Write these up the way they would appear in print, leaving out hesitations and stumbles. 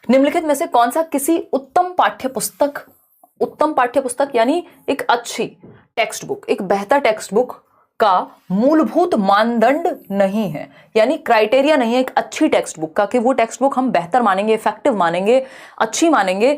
निम्नलिखित में से कौन सा किसी उत्तम पाठ्यपुस्तक यानी एक अच्छी टेक्स्ट बुक, एक बेहतर टेक्स्ट बुक का मूलभूत मानदंड नहीं है, यानी क्राइटेरिया नहीं है एक अच्छी टेक्स्ट बुक का कि वो टेक्स्ट बुक हम बेहतर मानेंगे, इफेक्टिव मानेंगे, अच्छी मानेंगे।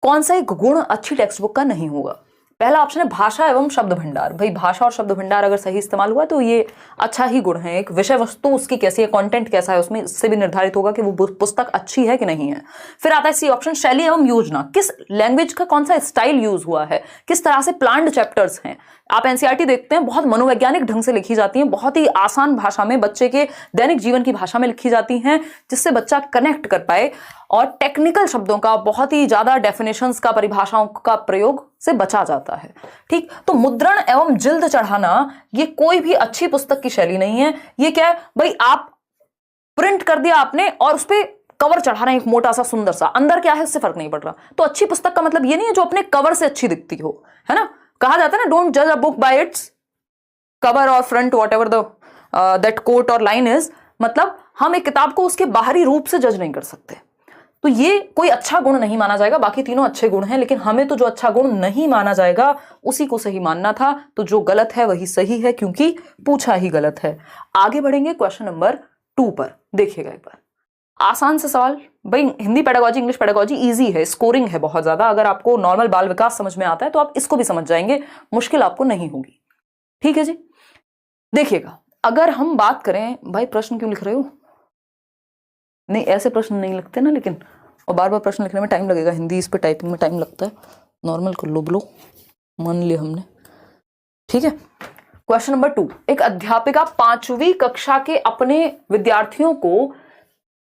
कौन सा एक गुण अच्छी टेक्स्ट बुक का नहीं होगा? पहला ऑप्शन है भाषा एवं शब्द भंडार। भाई भाषा और शब्द भंडार अगर सही इस्तेमाल हुआ तो ये अच्छा ही गुण है। एक विषय वस्तु उसकी कैसी है, कंटेंट कैसा है, उसमें इससे भी निर्धारित होगा कि वो पुस्तक अच्छी है कि नहीं है। फिर आता है सी ऑप्शन, शैली एवं योजना, किस लैंग्वेज का कौन सा स्टाइल यूज हुआ है, किस तरह से प्लान्ड चैप्टर्स हैं। आप एनसीईआरटी देखते हैं, बहुत मनोवैज्ञानिक ढंग से लिखी जाती हैं, बहुत ही आसान भाषा में, बच्चे के दैनिक जीवन की भाषा में लिखी जाती हैं, जिससे बच्चा कनेक्ट कर पाए, और टेक्निकल शब्दों का, बहुत ही ज्यादा डेफिनेशंस का, परिभाषाओं का प्रयोग से बचा जाता है। ठीक, तो मुद्रण एवं जिल्द चढ़ाना ये कोई भी अच्छी पुस्तक की शैली नहीं है। ये क्या है भाई, आप प्रिंट कर दिया आपने और उस पर कवर चढ़ा रहे हैं एक मोटा सा सुंदर सा, अंदर क्या है उससे फर्क नहीं पड़ रहा। तो अच्छी पुस्तक का मतलब ये नहीं है जो अपने कवर से अच्छी दिखती हो, है ना। कहा जाता है ना, डोंट जज a book by its cover और front, whatever the that quote और लाइन इज। मतलब हम एक किताब को उसके बाहरी रूप से जज नहीं कर सकते। तो ये कोई अच्छा गुण नहीं माना जाएगा। बाकी तीनों अच्छे गुण हैं, लेकिन हमें तो जो अच्छा गुण नहीं माना जाएगा उसी को सही मानना था। तो जो गलत है वही सही है, क्योंकि पूछा ही गलत है। आगे बढ़ेंगे क्वेश्चन नंबर 2 पर। देखिएगा एक बार, आसान से सवाल। भाई Hindi pedagogy, English pedagogy easy है, स्कोरिंग है बहुत ज्यादा। अगर आपको नॉर्मल बाल विकास समझ में आता है तो आप इसको भी समझ जाएंगे, मुश्किल आपको नहीं होगी। ठीक है जी, देखिएगा। अगर हम बात करें, भाई प्रश्न क्यों लिख रहे हो? नहीं, ऐसे प्रश्न नहीं लिखते ना, लेकिन और बार बार प्रश्न लिखने में टाइम लगेगा। हिंदी इस पे टाइपिंग में टाइम लगता है। नॉर्मल कर लो, बोलो, मान लिया हमने। ठीक है, क्वेश्चन नंबर 2। एक अध्यापिका 5वीं कक्षा के अपने विद्यार्थियों को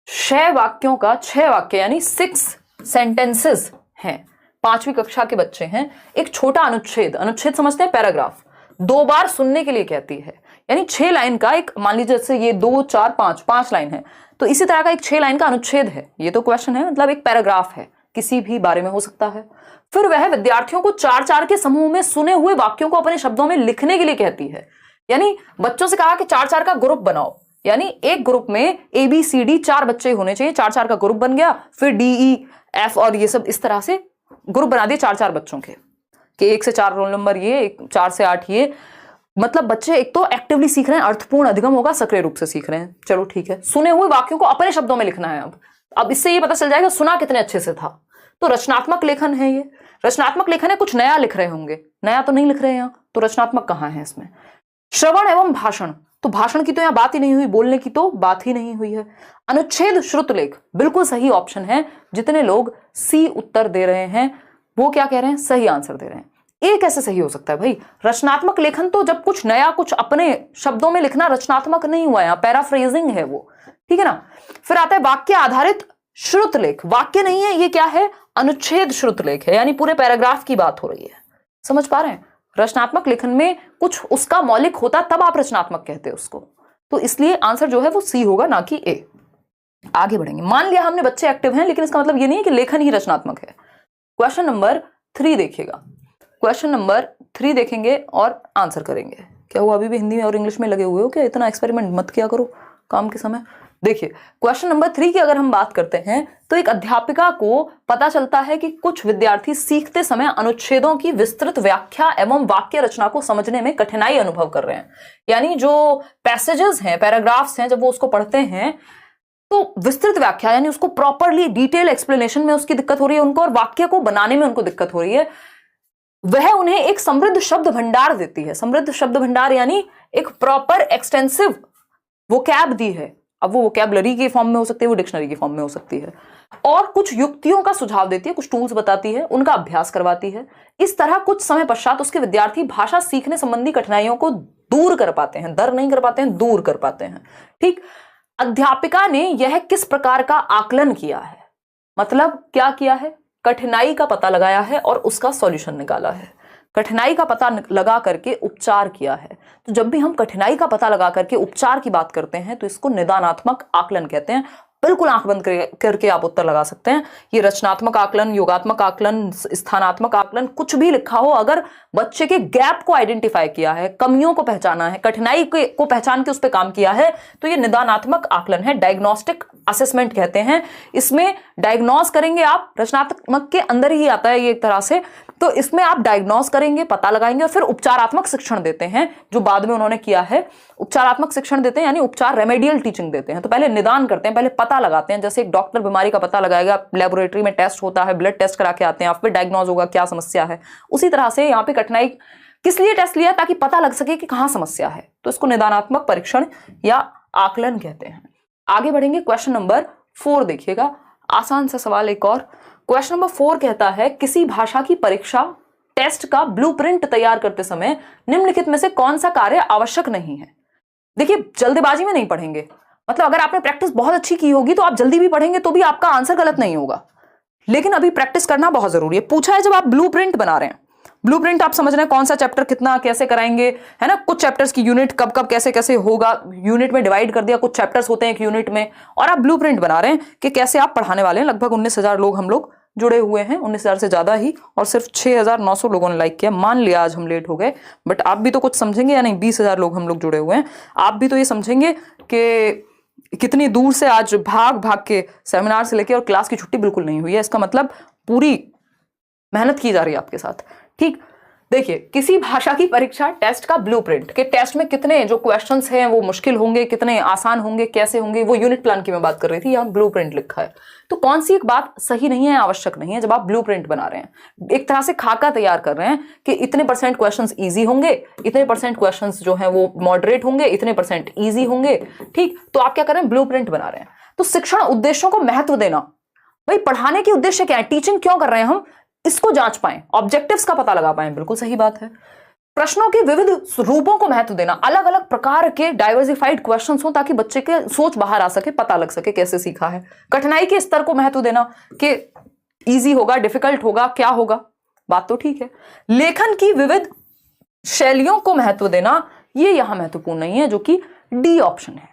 6 वाक्यों का 6 वाक्य यानी 6 सेंटेंसेस हैं। 5वीं कक्षा के बच्चे हैं। एक छोटा अनुच्छेद समझते हैं, पैराग्राफ 2 बार सुनने के लिए कहती है। यानी 6 लाइन का एक, मान लीजिए जैसे ये 2 4 5 लाइन है, तो इसी तरह का एक 6 लाइन का अनुच्छेद है। ये तो क्वेश्चन है, मतलब एक पैराग्राफ है, किसी भी बारे में हो सकता है। फिर वह विद्यार्थियों को 4-4 के समूह में सुने हुए वाक्यों को अपने शब्दों में लिखने के लिए कहती है। यानी बच्चों से कहा कि 4-4 का ग्रुप बनाओ, यानी एक ग्रुप में ABCD 4 बच्चे होने चाहिए। 4-4 का ग्रुप बन गया। फिर DEF और ये सब इस तरह से ग्रुप बना दिए 4-4 बच्चों के, कि 1 से 4 रोल नंबर ये, 4 से 8 ये। मतलब बच्चे एक तो एक्टिवली सीख रहे हैं, अर्थपूर्ण अधिगम होगा, सक्रिय रूप से सीख रहे हैं। चलो ठीक है, सुने हुए वाक्यों को अपने शब्दों में लिखना है। अब इससे ये पता चल जाएगा सुना कितने अच्छे से था। तो रचनात्मक लेखन है ये, रचनात्मक लेखन है। कुछ नया लिख रहे होंगे, नया तो नहीं लिख रहे हैं, तो रचनात्मक कहाँ है इसमें? श्रवण एवं भाषण, तो भाषण की तो यहां बात ही नहीं हुई, बोलने की तो बात ही नहीं हुई है। अनुच्छेद श्रुतलेख बिल्कुल सही ऑप्शन है। जितने लोग C उत्तर दे रहे हैं वो क्या कह रहे हैं? सही आंसर दे रहे हैं। ये कैसे सही हो सकता है भाई? रचनात्मक लेखन तो जब कुछ नया, कुछ अपने शब्दों में लिखना रचनात्मक नहीं हुआ, यहाँ पैराफ्रेजिंग है वो। ठीक है ना। फिर आता है वाक्य आधारित श्रुतलेख। वाक्य नहीं है ये, क्या है? अनुच्छेद श्रुतलेख है, यानी पूरे पैराग्राफ की बात हो रही है। समझ पा रहे हैं? रचनात्मक लेखन में कुछ उसका मौलिक होता तब आप रचनात्मक कहते हैं उसको। तो इसलिए आंसर जो है वो C होगा, ना कि A। आगे बढ़ेंगे। मान लिया हमने बच्चे एक्टिव हैं, लेकिन इसका मतलब ये नहीं है कि लेखन ही रचनात्मक है। क्वेश्चन नंबर 3 देखिएगा। क्वेश्चन नंबर 3 देखेंगे और आंसर करेंगे। क्या हुआ, अभी भी हिंदी में और इंग्लिश में लगे हुए हो क्या? इतना एक्सपेरिमेंट मत किया करो काम के समय। देखिए क्वेश्चन नंबर 3 की अगर हम बात करते हैं तो एक अध्यापिका को पता चलता है कि कुछ विद्यार्थी सीखते समय अनुच्छेदों की विस्तृत व्याख्या एवं वाक्य रचना को समझने में कठिनाई अनुभव कर रहे हैं। यानी जो पैसेजेस हैं, पैराग्राफ्स हैं, जब वो उसको पढ़ते हैं तो विस्तृत व्याख्या यानी उसको प्रॉपरली डिटेल एक्सप्लेनेशन में उसकी दिक्कत हो रही है उनको, और वाक्य को बनाने में उनको दिक्कत हो रही है। वह उन्हें एक समृद्ध शब्द भंडार देती है। समृद्ध शब्द भंडार यानी एक प्रॉपर एक्सटेंसिव वोकैब दी है। अब वो वोकैबलरी के फॉर्म में हो सकती है, वो डिक्शनरी के फॉर्म में हो सकती है, और कुछ युक्तियों का सुझाव देती है, कुछ टूल्स बताती है, उनका अभ्यास करवाती है। इस तरह कुछ समय पश्चात उसके विद्यार्थी भाषा सीखने संबंधी कठिनाइयों को दूर कर पाते हैं। दर नहीं कर पाते हैं, दूर कर पाते हैं। ठीक, अध्यापिका ने यह किस प्रकार का आकलन किया है? मतलब क्या किया है? कठिनाई का पता लगाया है और उसका सॉल्यूशन निकाला है। कठिनाई का पता लगा करके उपचार किया है। तो जब भी हम कठिनाई का पता लगा करके उपचार की बात करते हैं तो इसको निदानात्मक आकलन कहते हैं। बिल्कुल आंख बंद करके आप उत्तर लगा सकते हैं। ये रचनात्मक आकलन, योगात्मक आकलन, स्थानात्मक आकलन, कुछ भी लिखा हो, अगर बच्चे के गैप को आइडेंटिफाई किया है, कमियों को पहचाना है, कठिनाई को पहचान के उस पर काम किया है, तो ये निदानात्मक आकलन है, डायग्नोस्टिक असेसमेंट कहते हैं। इसमें डायग्नोस करेंगे आप, रचनात्मक के अंदर ही आता है ये एक तरह से, तो इसमें आप डायग्नोस करेंगे, पता लगाएंगे और फिर उपचारात्मक शिक्षण देते हैं, जो बाद में उन्होंने किया है। उपचारात्मक शिक्षण देते हैं यानी उपचार, रेमेडियल टीचिंग देते हैं। तो पहले निदान करते हैं, पहले पता लगाते हैं। जैसे एक डॉक्टर बीमारी का पता लगाएगा, लेबोरेटरी में टेस्ट होता है, ब्लड टेस्ट करा के आते हैं, आप फिर डायग्नोज होगा क्या समस्या है। उसी तरह से यहाँ पे कठिनाई किस लिए टेस्ट लिया, ताकि पता लग सके कि कहाँ समस्या है, तो इसको निदानात्मक परीक्षण या आकलन कहते हैं। आगे बढ़ेंगे, क्वेश्चन नंबर 4 देखिएगा, आसान सा सवाल एक और। क्वेश्चन नंबर 4 कहता है, किसी भाषा की परीक्षा टेस्ट का ब्लूप्रिंट तैयार करते समय निम्नलिखित में से कौन सा कार्य आवश्यक नहीं है। देखिए, जल्दबाजी में नहीं पढ़ेंगे, मतलब अगर आपने प्रैक्टिस बहुत अच्छी की होगी तो आप जल्दी भी पढ़ेंगे तो भी आपका आंसर गलत नहीं होगा, लेकिन अभी प्रैक्टिस करना बहुत जरूरी है। पूछा है जब आप ब्लूप्रिंट बना रहे हैं, ब्लूप्रिंट आप समझ रहे हैं कौन सा चैप्टर कितना कैसे कराएंगे, है ना, कुछ चैप्टर्स की यूनिट कब कब कैसे कैसे होगा, यूनिट में डिवाइड कर दिया, कुछ चैप्टर्स होते हैं एक यूनिट में, और आप ब्लूप्रिंट बना रहे हैं कि कैसे आप पढ़ाने वाले हैं। लगभग 19,000 लोग हम लोग जुड़े हुए हैं, 19,000 से ज्यादा ही, और सिर्फ 6,900 लोगों ने लाइक किया। मान लिया आज हम लेट हो गए, बट आप भी तो कुछ समझेंगे या नहीं। 20,000 लोग हम लोग जुड़े हुए हैं, आप भी तो ये समझेंगे कि कितनी दूर से आज भाग भाग के सेमिनार से लेके और क्लास की छुट्टी बिल्कुल नहीं हुई है, इसका मतलब पूरी मेहनत की जा रही है आपके साथ। ठीक, देखिए, किसी भाषा की परीक्षा टेस्ट का ब्लूप्रिंट, के टेस्ट में कितने जो क्वेश्चंस हैं वो मुश्किल होंगे, कितने आसान होंगे, कैसे होंगे, वो यूनिट प्लान की मैं बात कर रही थी, यहाँ ब्लूप्रिंट लिखा है। तो कौन सी एक बात सही नहीं है, आवश्यक नहीं है जब आप ब्लूप्रिंट बना रहे हैं, एक तरह से खाका तैयार कर रहे हैं कि इतने % क्वेश्चंस इजी होंगे, इतने % क्वेश्चंस जो हैं वो मॉडरेट होंगे, इतने % इजी होंगे। ठीक, तो आप क्या कर रहे हैं, ब्लूप्रिंट बना रहे हैं। तो शिक्षण उद्देश्यों को महत्व देना, भाई पढ़ाने के उद्देश्य क्या है, टीचिंग क्यों कर रहे हैं हम, इसको जांच पाएं, ऑब्जेक्टिव्स का पता लगा पाएं, बिल्कुल सही बात है। प्रश्नों के विविध रूपों को महत्व देना, अलग अलग प्रकार के डाइवर्सिफाइड क्वेश्चंस हो ताकि बच्चे के सोच बाहर आ सके, पता लग सके कैसे सीखा है। कठिनाई के स्तर को महत्व देना कि इजी होगा, डिफिकल्ट होगा, क्या होगा, बात तो ठीक है। लेखन की विविध शैलियों को महत्व देना, ये यहां महत्वपूर्ण नहीं है, जो कि डी ऑप्शन है।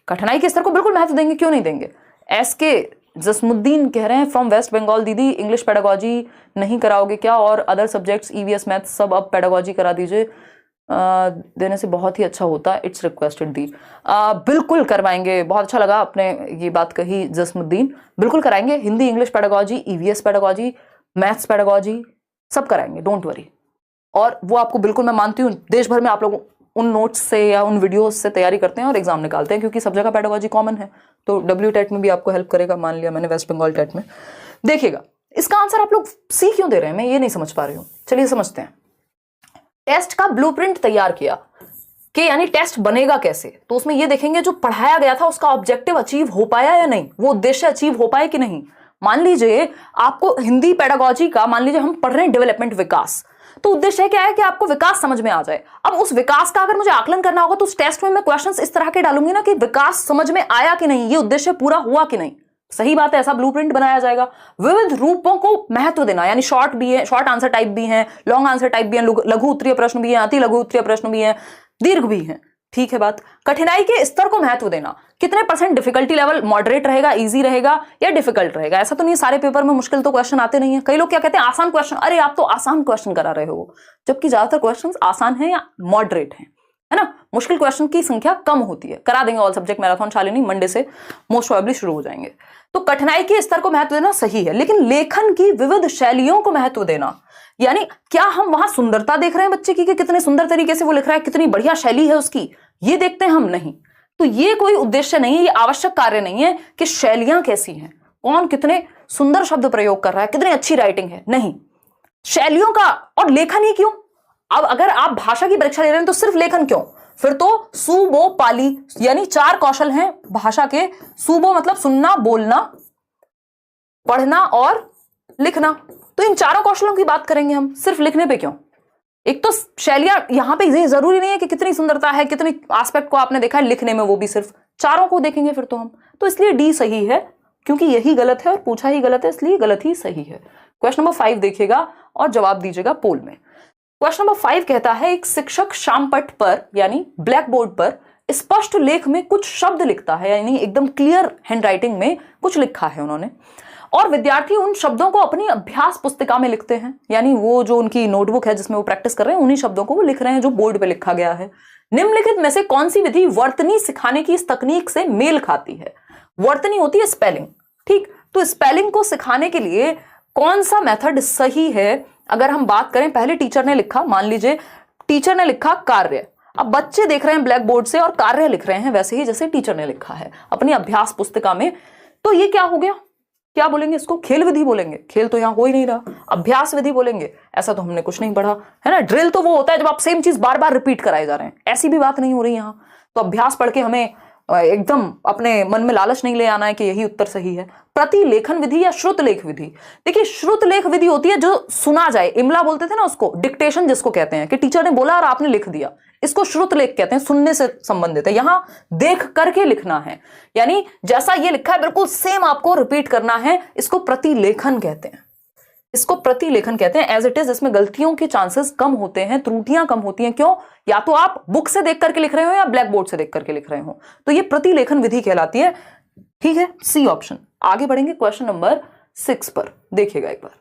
कठिनाई के स्तर को बिल्कुल महत्व देंगे, क्यों नहीं देंगे। एसके जसमुद्दीन कह रहे हैं फ्रॉम वेस्ट बंगाल, दीदी इंग्लिश पेडागोजी नहीं कराओगे क्या, और अदर सब्जेक्ट्स ईवीएस मैथ सब अब पेडागोजी करा दीजिए, देने से बहुत ही अच्छा होता, इट्स रिक्वेस्टेड दी। बिल्कुल करवाएंगे, बहुत अच्छा लगा आपने ये बात कही जसमुद्दीन, बिल्कुल कराएंगे। Hindi English pedagogy, EVS pedagogy, maths pedagogy सब कराएंगे, डोंट वरी। और वो आपको बिल्कुल, मैं मानती हूँ देश भर में आप लोग उन नोट्स से या उन वीडियोस से तैयारी करते हैं और एग्जाम निकालते हैं, क्योंकि सब जगह पेडागोजी कॉमन है, तो WTET में भी आपको हेल्प करेगा। मान लिया मैंने वेस्ट बंगाल टेट में, देखिएगा इसका आंसर आप लोग सी क्यों दे रहे हैं, मैं ये नहीं समझ पा रही हूँ। चलिए समझते हैं। टेस्ट का ब्लूप्रिंट तैयार किया कि यानी टेस्ट बनेगा कैसे, तो उसमें ये देखेंगे जो पढ़ाया गया था उसका ऑब्जेक्टिव अचीव हो पाया या नहीं, वो उद्देश्य अचीव हो पाए कि नहीं। मान लीजिए आपको हिंदी पेडागोजी का, मान लीजिए हम पढ़ रहे हैं डेवलपमेंट, विकास, तो उद्देश्य क्या है कि आपको विकास समझ में आ जाए। अब उस विकास का अगर मुझे आकलन करना होगा तो उस टेस्ट में मैं क्वेश्चंस इस तरह के डालूंगी ना कि विकास समझ में आया कि नहीं, ये उद्देश्य पूरा हुआ कि नहीं। सही बात है, ऐसा ब्लूप्रिंट बनाया जाएगा। विविध रूपों को महत्व देना, यानी शॉर्ट भी है, शॉर्ट आंसर टाइप भी हैं, लॉन्ग आंसर टाइप भी हैं, लघु उत्तरीय प्रश्न भी हैं, अति लघु उत्तरीय प्रश्न भी हैं, दीर्घ भी हैं। ठीक है बात। कठिनाई के स्तर को महत्व देना, कितने % डिफिकल्टी लेवल, मॉडरेट रहेगा, इजी रहेगा या डिफिकल्ट रहेगा। ऐसा तो नहीं सारे पेपर में मुश्किल तो क्वेश्चन आते नहीं है। कई लोग क्या कहते हैं, आसान क्वेश्चन, अरे आप तो आसान क्वेश्चन करा रहे हो, जबकि ज्यादातर क्वेश्चन आसान है या मॉडरेट है ना। मुश्किल क्वेश्चन की संख्या कम होती है। करा देंगे all subject marathon Shalini, Monday से मोस्ट प्रोबेबली शुरू हो जाएंगे। तो कठिनाई के स्तर को महत्व देना सही है, लेकिन लेखन की विविध शैलियों को महत्व देना, यानी क्या हम वहां सुंदरता देख रहे हैं बच्चे की कि कितने सुंदर तरीके से वो लिख रहा है, कितनी बढ़िया शैली है उसकी, ये देखते हैं हम, नहीं। तो ये कोई उद्देश्य नहीं है, ये आवश्यक कार्य नहीं है कि शैलियां कैसी हैं, कौन कितने सुंदर शब्द प्रयोग कर रहा है, कितनी अच्छी राइटिंग है, नहीं। शैलियों का और लेखन ही क्यों। अब अगर आप भाषा की परीक्षा ले रहे हैं तो सिर्फ लेखन क्यों, फिर तो सुबो पाली, यानी 4 कौशल हैं भाषा के। सुबो मतलब सुनना, बोलना, पढ़ना और लिखना, तो इन 4 कौशलों की बात करेंगे हम, सिर्फ लिखने पे क्यों। एक तो शैलियां, यहां पे ये जरूरी नहीं है कि कितनी सुंदरता है, कितनी एस्पेक्ट को आपने देखा है लिखने में, वो भी सिर्फ 4 को देखेंगे फिर तो हम। तो इसलिए डी सही है, क्योंकि यही गलत है और पूछा ही गलत है, इसलिए गलत ही सही है। क्वेश्चन नंबर 5 देखिएगा और जवाब दीजिएगा पोल में। क्वेश्चन नंबर 5 कहता है, एक शिक्षक शामपट पर यानी ब्लैक बोर्ड पर स्पष्ट लेख में कुछ शब्द लिखता है, यानी एकदम क्लियर हैंडराइटिंग में कुछ लिखा है उन्होंने, और विद्यार्थी उन शब्दों को अपनी अभ्यास पुस्तिका में लिखते हैं, यानी वो जो उनकी नोटबुक है जिसमें वो प्रैक्टिस कर रहे हैं उन्हीं शब्दों को वो लिख रहे हैं जो बोर्ड पे लिखा गया है। निम्नलिखित में से कौन सी विधि वर्तनी सिखाने की इस तकनीक से मेल खाती है? वर्तनी होती है स्पेलिंग, ठीक, तो स्पेलिंग को सिखाने के लिए कौन सा मेथड सही है? अगर हम बात करें, पहले टीचर ने लिखा, मान लीजिए टीचर ने लिखा कार्य, अब बच्चे देख रहे हैं ब्लैक बोर्ड से और कार्य लिख रहे हैं वैसे ही जैसे टीचर ने लिखा है अपनी अभ्यास पुस्तिका में, तो ये क्या हो गया? क्या बोलेंगे इसको? खेल विधि बोलेंगे। खेल तो यहां हो ही नहीं रहा, अभ्यास विधि बोलेंगे। ऐसा तो हमने कुछ नहीं पढ़ा है ना। ड्रिल तो वो होता है जब आप सेम चीज बार बार रिपीट कराए जा रहे हैं, ऐसी भी बात नहीं हो रही यहां। तो अभ्यास पढ़ के हमें एकदम अपने मन में लालच नहीं ले आना है कि यही उत्तर सही है। प्रतिलेखन विधि या श्रुत लेख विधि, देखिए श्रुत लेख विधि होती है जो सुना जाए, इमला बोलते थे ना उसको, डिक्टेशन जिसको कहते हैं कि टीचर ने बोला और आपने लिख दिया, इसको श्रुत लेख कहते हैं, सुनने से संबंधित है। यहां देख करके लिखना है, यानी जैसा ये लिखा है बिल्कुल सेम आपको रिपीट करना है, इसको प्रतिलेखन कहते हैं। इसको प्रतिलेखन कहते हैं एज इट इज। इसमें गलतियों के चांसेस कम होते हैं, त्रुटियां कम होती हैं। क्यों? या तो आप बुक से देख करके लिख रहे हो या ब्लैक बोर्ड से देख करके लिख रहे हो, तो ये प्रतिलेखन विधि कहलाती है। ठीक है, सी ऑप्शन। आगे बढ़ेंगे क्वेश्चन नंबर 6 पर, देखिएगा एक बार।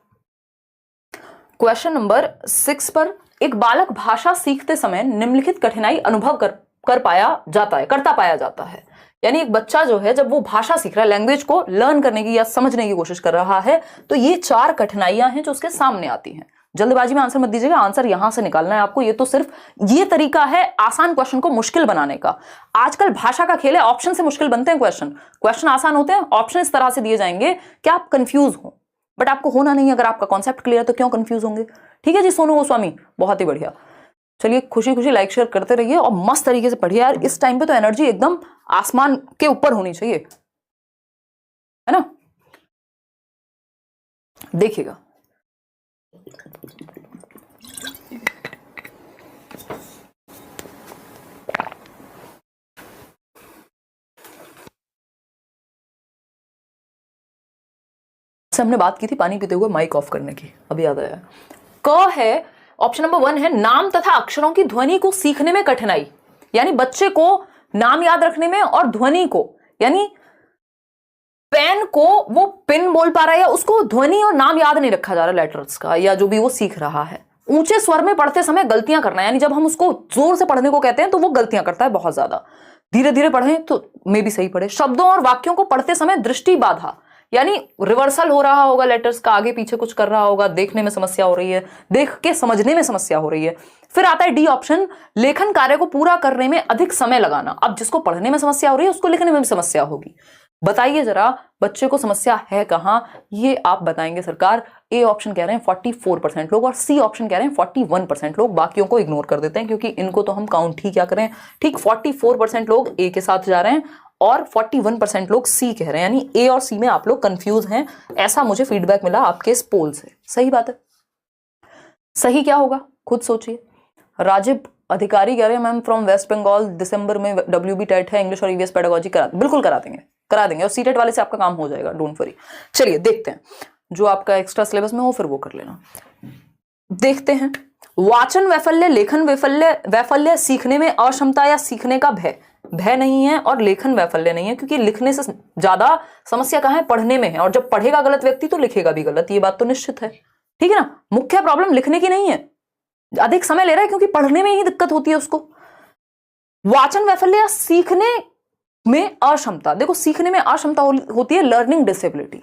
क्वेश्चन नंबर 6 पर, एक बालक भाषा सीखते समय निम्नलिखित कठिनाई अनुभव करता पाया जाता है। यानी एक बच्चा जो है जब वो भाषा सीख रहा है, लैंग्वेज को लर्न करने की या समझने की कोशिश कर रहा है, तो ये 4 कठिनाइयां हैं जो उसके सामने आती हैं। जल्दबाजी में आंसर मत दीजिएगा, आंसर यहां से निकालना है आपको। ये तो सिर्फ ये तरीका है आसान क्वेश्चन को मुश्किल बनाने का। आजकल भाषा का खेल है, ऑप्शन से मुश्किल बनते हैं क्वेश्चन आसान होते हैं, ऑप्शन इस तरह से दिए जाएंगे कि आप कंफ्यूज हो, बट आपको होना नहीं। अगर आपका कॉन्सेप्ट क्लियर है तो क्यों कंफ्यूज होंगे? ठीक है जी सोनू गोस्वामी, बहुत ही बढ़िया। चलिए खुशी खुशी लाइक शेयर करते रहिए और मस्त तरीके से पढ़िए यार। इस टाइम पे तो एनर्जी एकदम आसमान के ऊपर होनी चाहिए, है ना। देखिएगा, हमने बात की थी पानी पीते हुए माइक ऑफ करने की, अभी याद आया। क है, ऑप्शन नंबर 1 है, नाम तथा अक्षरों की ध्वनि को सीखने में कठिनाई। यानी बच्चे को नाम याद रखने में और ध्वनि को, यानी पेन को वो पिन बोल पा रहा है या उसको ध्वनि और नाम याद नहीं रखा जा रहा लेटर्स का, या जो भी वो सीख रहा है। ऊंचे स्वर में पढ़ते समय गलतियां करना, यानी जब हम उसको जोर से पढ़ने को कहते हैं तो वो गलतियां करता है बहुत ज्यादा। धीरे धीरे पढ़ें तो मे भी सही पढ़े। शब्दों और वाक्यों को पढ़ते समय दृष्टि बाधा, यानी रिवर्सल हो रहा होगा लेटर्स का, आगे पीछे कुछ कर रहा होगा, देखने में समस्या हो रही है, देख के समझने में समस्या हो रही है। फिर आता है डी ऑप्शन, लेखन कार्य को पूरा करने में अधिक समय लगाना। अब जिसको पढ़ने में समस्या हो रही है उसको लिखने में भी समस्या होगी। बताइए जरा बच्चे को समस्या है कहां, ये आप बताएंगे सरकार। ए ऑप्शन कह रहे हैं 44% लोग और सी ऑप्शन कह रहे हैं 41% लोग। बाकियों को इग्नोर कर देते हैं क्योंकि इनको तो हम काउंट ही क्या करें। ठीक, 44% लोग ए के साथ जा रहे हैं और 41% लोग सी कह रहे हैं, यानी ए और सी में आप लोग कंफ्यूज हैं, ऐसा मुझे फीडबैक मिला आपके इस पोल से। सही बात है, सही क्या होगा खुद सोचिए। राजीव अधिकारी कह रहे हैं मैम फ्रॉम वेस्ट बंगाल, दिसंबर में WB टेट है, इंग्लिश और ईवीएस पेडागोजी बिल्कुल करा देंगे और सीटेट वाले से आपका काम हो जाएगा, डोंट वरी। चलिए देखते हैं, जो आपका एक्स्ट्रा सिलेबस में हो फिर वो कर लेना। देखते हैं, वाचन वैफल्य, लेखन वैफल्य, सीखने में अक्षमता या सीखने का भय नहीं है और लेखन वैफल्य नहीं है, क्योंकि लिखने से ज्यादा समस्या कहां है, पढ़ने में है। और जब पढ़ेगा गलत व्यक्ति तो लिखेगा भी गलत, ये बात तो निश्चित है। ठीक है ना, मुख्य प्रॉब्लम लिखने की नहीं है, अधिक समय ले रहा है क्योंकि पढ़ने में ही दिक्कत होती है उसको। वाचन वैफल्य या सीखने में अक्षमता, देखो सीखने में अक्षमता होती है लर्निंग डिसेबिलिटी,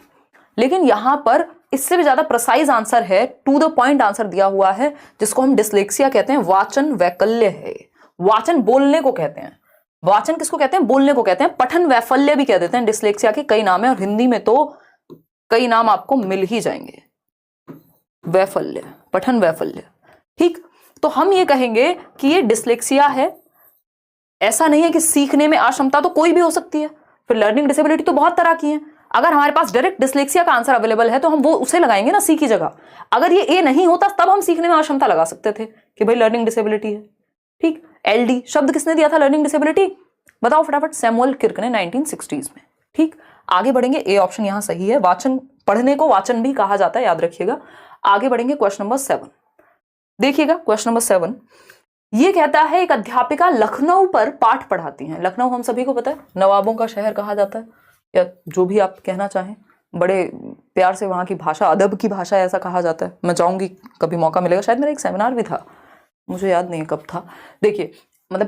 लेकिन यहां पर इससे भी ज्यादा प्रिसाइज आंसर है, टू द पॉइंट आंसर दिया हुआ है, जिसको हम डिसलेक्सिया कहते हैं। वाचन वैकल्य है, वाचन बोलने को कहते हैं। वाचन किसको कहते हैं? बोलने को कहते हैं। पठन वैफल्य भी कह देते हैं। डिसलेक्सिया के कई नाम है और हिंदी में तो कई नाम आपको मिल ही जाएंगे। वैफल्य, पठन वैफल्य। ठीक, तो हम ये कहेंगे कि ये डिसलेक्सिया है, ऐसा नहीं है कि सीखने में अक्षमता तो कोई भी हो सकती है। फिर लर्निंग डिसेबिलिटी तो बहुत तरह की है। अगर हमारे पास डायरेक्ट डिसलेक्सिया का आंसर अवेलेबल है तो हम वो उसे लगाएंगे ना, सी की जगह। अगर ये ए नहीं होता तब हम सीखने में अक्षमता लगा सकते थे कि भाई लर्निंग डिसेबिलिटी है। ठीक, LD शब्द किसने दिया था लर्निंग डिसेबिलिटी, बताओ फटाफट। सैमुअल किर्क ने 1960s में। ठीक, आगे बढ़ेंगे, ए ऑप्शन यहां सही है। वाचन, पढ़ने को वाचन भी कहा जाता है, याद रखिएगा। आगे बढ़ेंगे क्वेश्चन नंबर 7, देखिएगा क्वेश्चन नंबर 7। ये कहता है एक अध्यापिका लखनऊ पर पाठ पढ़ाती हैं। लखनऊ हम सभी को पता है नवाबों का शहर कहा जाता है, या जो भी आप कहना चाहें, बड़े प्यार से वहाँ की भाषा, अदब की भाषा ऐसा कहा जाता है। मैं जाऊँगी, कभी मौका मिलेगा, शायद मेरा एक सेमिनार भी था, मुझे याद नहीं कब था। देखिए मतलब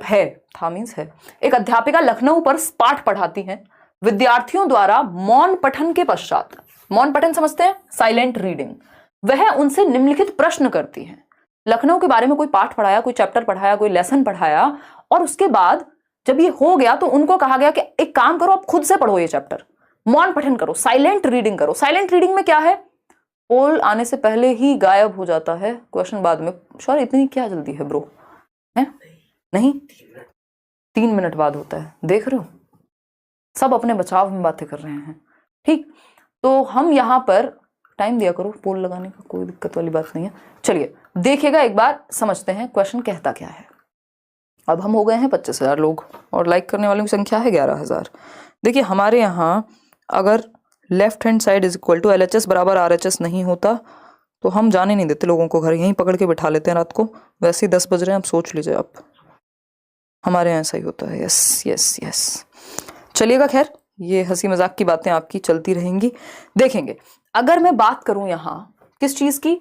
था मीन्स है। एक अध्यापिका लखनऊ पर पाठ पढ़ाती हैं, विद्यार्थियों द्वारा मौन पठन के पश्चात, मौन पठन समझते हैं, साइलेंट रीडिंग, वह उनसे निम्नलिखित प्रश्न करती हैं। लखनऊ के बारे में कोई पाठ पढ़ाया, कोई चैप्टर पढ़ाया, कोई लेसन पढ़ाया, और उसके बाद जब ये हो गया तो उनको कहा गया कि एक काम करो, आप खुद से पढ़ो ये चैप्टर, मौन पठन करो, साइलेंट रीडिंग करो। साइलेंट रीडिंग में क्या है, पोल आने से पहले ही गायब हो जाता है, क्वेश्चन बाद में। सॉरी इतनी क्या जल्दी है ब्रो, है नहीं 3 मिनट बाद होता है, देख रहे हो सब अपने बचाव में बातें कर रहे हैं। ठीक, तो हम यहां पर टाइम दिया करो पोल लगाने का, कोई दिक्कत वाली बात नहीं है। चलिए देखिएगा एक बार, समझते हैं क्वेश्चन कहता क्या है। अब हम हो गए हैं 25,000 लोग और लाइक करने वालों की संख्या है 11,000। देखिए हमारे यहाँ अगर left hand side is equal to LHS बराबर RHS नहीं होता तो हम जाने नहीं देते लोगों को घर, यहीं पकड़ के बिठा लेते हैं रात को। वैसे ही 10 बज रहे हैं, आप सोच लीजिए आप, हमारे यहाँ ऐसा ही होता है। यस यस यस, चलिएगा खैर, ये हंसी मजाक की बातें आपकी चलती रहेंगी। देखेंगे अगर मैं बात करूं यहाँ किस चीज की,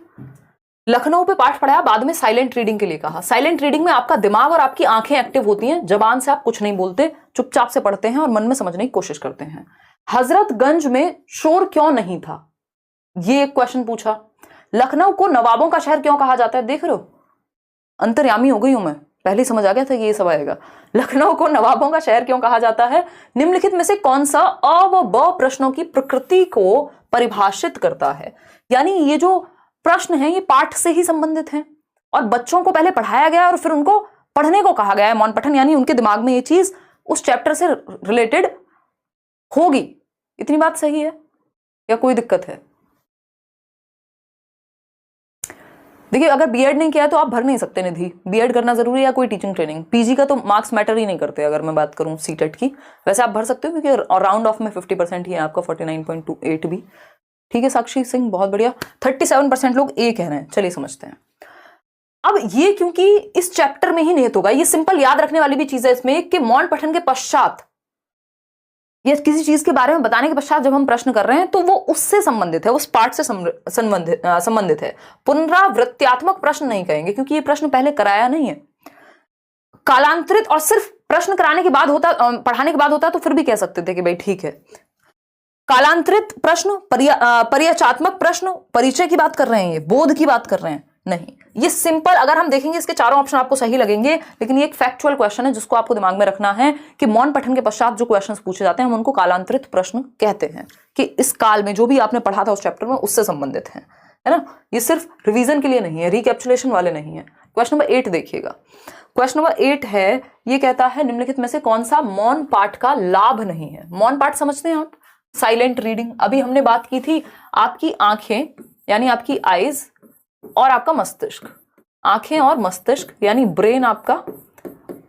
लखनऊ पे पाठ पढ़ाया, बाद में साइलेंट रीडिंग के लिए कहा। साइलेंट रीडिंग में आपका दिमाग और आपकी आंखें एक्टिव होती हैं, जबान से आप कुछ नहीं बोलते, चुपचाप से पढ़ते हैं और मन में समझने की कोशिश करते हैं। हजरतगंज में शोर क्यों नहीं था, ये एक क्वेश्चन पूछा। लखनऊ को नवाबों का शहर क्यों कहा जाता है, देख रहे हो अंतर्यामी हो गई हूं मैं, पहले समझ आ गया था ये सब आएगा। लखनऊ को नवाबों का शहर क्यों कहा जाता है, निम्नलिखित में से कौन सा अ व ब प्रश्नों की प्रकृति को परिभाषित करता है। यानी ये जो प्रश्न है ये पाठ से ही संबंधित हैं और बच्चों को पहले पढ़ाया गया और फिर उनको पढ़ने को कहा गया है, मौन पठन, यानी उनके दिमाग में ये चीज उस चैप्टर से रिलेटेड होगी। इतनी बात सही है या कोई दिक्कत है? देखिए अगर बीएड नहीं किया है तो आप भर नहीं सकते निधि, बीएड करना जरूरी है या कोई टीचिंग ट्रेनिंग। पीजी का तो मार्क्स मैटर ही नहीं करते अगर मैं बात करूं सीटेट की, वैसे आप भर सकते हो क्योंकि राउंड ऑफ में 50% ही है आपका, 49.28 भी ठीक है। साक्षी सिंह बहुत बढ़िया, 37% लोग ए कह रहे हैं। चलिए समझते हैं। अब ये क्योंकि इस चैप्टर में ही निहित होगा, ये सिंपल याद रखने वाली भी चीज है इसमें कि मौन पठन के पश्चात या किसी चीज के बारे में बताने के पश्चात जब हम प्रश्न कर रहे हैं तो वो उससे संबंधित है, उस पार्ट से संबंधित है। पुनरावृत्त्यात्मक प्रश्न नहीं कहेंगे क्योंकि ये प्रश्न पहले कराया नहीं है। कालांतरित और सिर्फ प्रश्न कराने के बाद होता, पढ़ाने के बाद होता तो फिर भी कह सकते थे कि भाई ठीक है। कालांतरित प्रश्न, परिचयात्मक प्रश्न, परिचय की बात कर रहे हैं, ये बोध की बात कर रहे हैं, नहीं। ये सिंपल, अगर हम देखेंगे इसके चारों ऑप्शन आपको सही लगेंगे, लेकिन ये एक फैक्चुअल क्वेश्चन है जिसको आपको दिमाग में रखना है कि मौन पठन के पश्चात जो क्वेश्चंस पूछे जाते हैं हम उनको कालांतरित प्रश्न कहते हैं, कि इस काल में जो भी आपने पढ़ा था उस चैप्टर में उससे संबंधित है ना। ये सिर्फ रिवीजन के लिए नहीं है, रिकैप्चुलेशन वाले नहीं है। क्वेश्चन नंबर 8 देखिएगा। क्वेश्चन नंबर 8 है, ये कहता है निम्नलिखित में से कौन सा मौन पाठ का लाभ नहीं है। मौन पाठ समझते हैं आप, साइलेंट रीडिंग। अभी हमने बात की थी आपकी आंखें यानी आपकी आईज और आपका मस्तिष्क, आंखें और मस्तिष्क यानी ब्रेन आपका